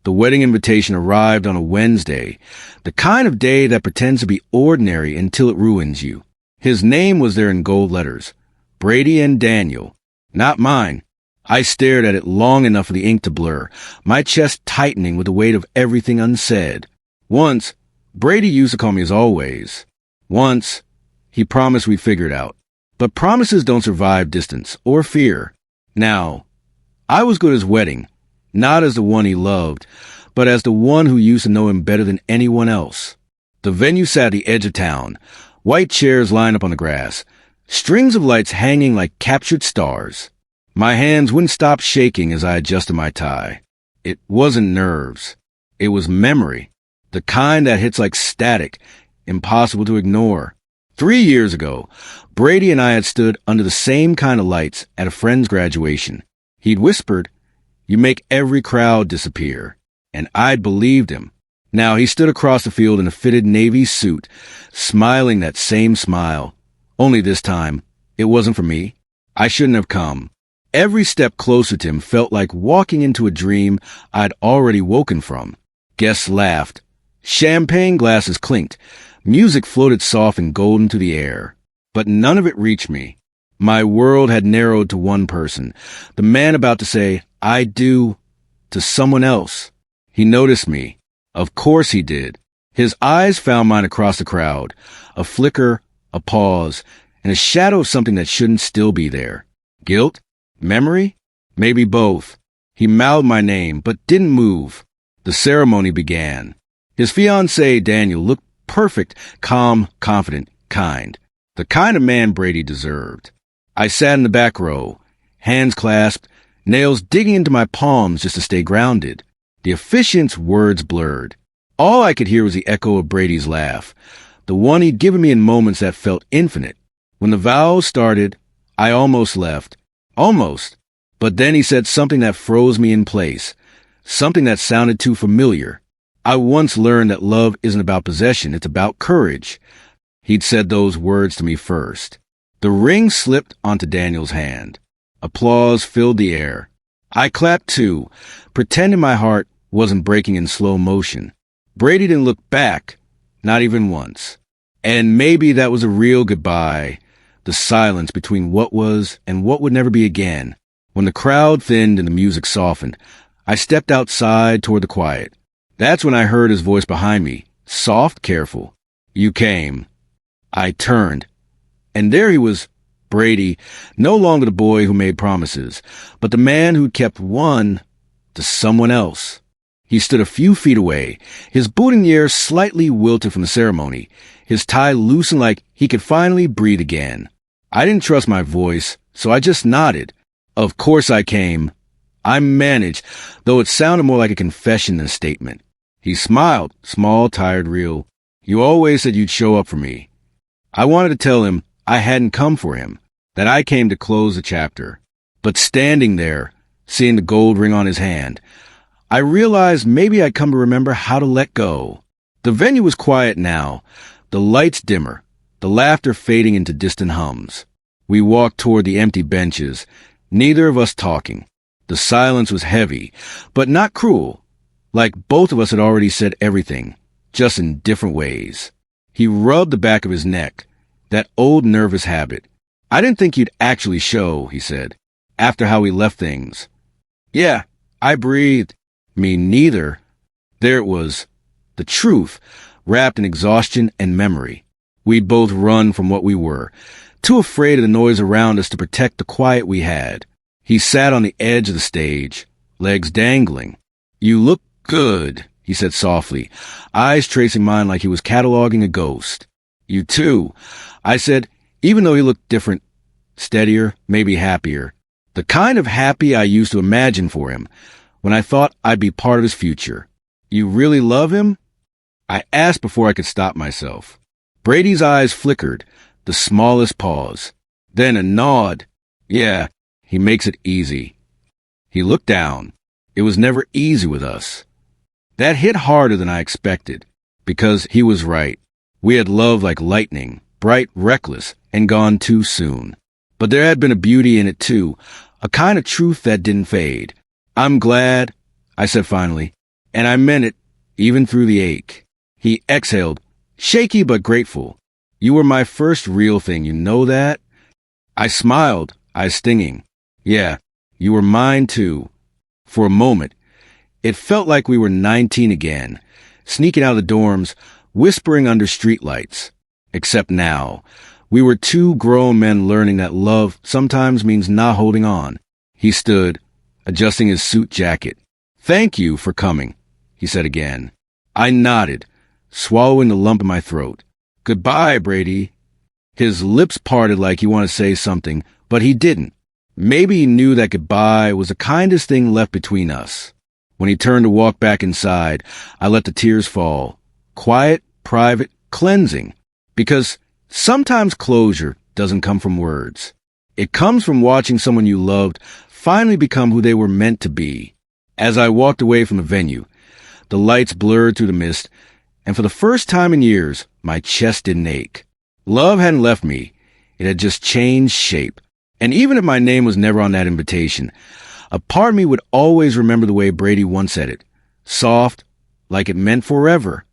The wedding invitation arrived on a Wednesday, the kind of day that pretends to be ordinary until it ruins you. His name was there in gold letters, Brady and Daniel. Not mine. I stared at it long enough for the ink to blur, my chest tightening with the weight of everything unsaid. Once, Brady used to call me as always. Once, he promised we'd figure it out. But promises don't survive distance or fear. Now, I was good at his wedding, not as the one he loved, but as the one who used to know him better than anyone else. The venue sat at the edge of town, white chairs lined up on the grass, strings of lights hanging like captured stars. My hands wouldn't stop shaking as I adjusted my tie. It wasn't nerves. It was memory, the kind that hits like static, impossible to ignore. 3 years ago, Brady and I had stood under the same kind of lights at a friend's graduation. He'd whispered, "You make every crowd disappear." And I'd believed him. Now he stood across the field in a fitted navy suit, smiling that same smile. Only this time, it wasn't for me. I shouldn't have come. Every step closer to him felt like walking into a dream I'd already woken from. Guests laughed. Champagne glasses clinked. Music floated soft and golden to the air. But none of it reached me. My world had narrowed to one person, the man about to say, "I do," to someone else. He noticed me. Of course he did. His eyes found mine across the crowd. A flicker, a pause, and a shadow of something that shouldn't still be there. Guilt? Memory? Maybe both. He mouthed my name, but didn't move. The ceremony began. His fiancée, Daniel, looked perfect, calm, confident, kind. The kind of man Brady deserved. I sat in the back row, hands clasped, nails digging into my palms just to stay grounded. The officiant's words blurred. All I could hear was the echo of Brady's laugh, the one he'd given me in moments that felt infinite. When the vows started, I almost left. Almost. But then he said something that froze me in place, something that sounded too familiar. I once learned that love isn't about possession, it's about courage. He'd said those words to me first. The ring slipped onto Daniel's hand. Applause filled the air. I clapped too, pretending my heart wasn't breaking in slow motion. Brady didn't look back, not even once. And maybe that was a real goodbye, the silence between what was and what would never be again. When the crowd thinned and the music softened, I stepped outside toward the quiet. That's when I heard his voice behind me, soft, careful. "You came." I turned, and there he was, Brady, no longer the boy who made promises, but the man who'd kept one to someone else. He stood a few feet away, his boutonniere slightly wilted from the ceremony, his tie loosened like he could finally breathe again. I didn't trust my voice, so I just nodded. Of course I came. I managed, though it sounded more like a confession than a statement. He smiled, small, tired, real. "You always said you'd show up for me." I wanted to tell him I hadn't come for him, that I came to close the chapter. But standing there, seeing the gold ring on his hand, I realized maybe I'd come to remember how to let go. The venue was quiet now, the lights dimmer, the laughter fading into distant hums. We walked toward the empty benches, neither of us talking. The silence was heavy, but not cruel, like both of us had already said everything, just in different ways. He rubbed the back of his neck, that old nervous habit. "I didn't think you'd actually show," he said, "after how we left things." Yeah, I breathed. Me neither. There it was, the truth, wrapped in exhaustion and memory. We'd both run from what we were, too afraid of the noise around us to protect the quiet we had. He sat on the edge of the stage, legs dangling. "You look good," he said softly, eyes tracing mine like he was cataloging a ghost. "You too," I said, even though he looked different, steadier, maybe happier. The kind of happy I used to imagine for him, when I thought I'd be part of his future. "You really love him?" I asked before I could stop myself. Brady's eyes flickered, the smallest pause. Then a nod. "Yeah, he makes it easy." He looked down. It was never easy with us. That hit harder than I expected, because he was right. We had loved like lightning, bright, reckless, and gone too soon. But there had been a beauty in it too, a kind of truth that didn't fade. "I'm glad," I said finally. And I meant it, even through the ache. He exhaled, shaky but grateful. You were my first real thing, you know that? I smiled, eyes stinging. Yeah, you were mine too. For a moment, it felt like we were 19 again, sneaking out of the dorms, whispering under streetlights. Except now, we were two grown men learning that love sometimes means not holding on. He stood, adjusting his suit jacket. Thank you for coming, he said again. I nodded, swallowing the lump in my throat. Goodbye, Brady. His lips parted like he wanted to say something, but he didn't. Maybe he knew that goodbye was the kindest thing left between us. When he turned to walk back inside, I let the tears fall. Quiet, private, cleansing. Because sometimes closure doesn't come from words. It comes from watching someone you loved finally become who they were meant to be. As I walked away from the venue, the lights blurred through the mist, and for the first time in years, my chest didn't ache. Love hadn't left me. It had just changed shape. And even if my name was never on that invitation, a part of me would always remember the way Brady once said it. Soft, like it meant forever.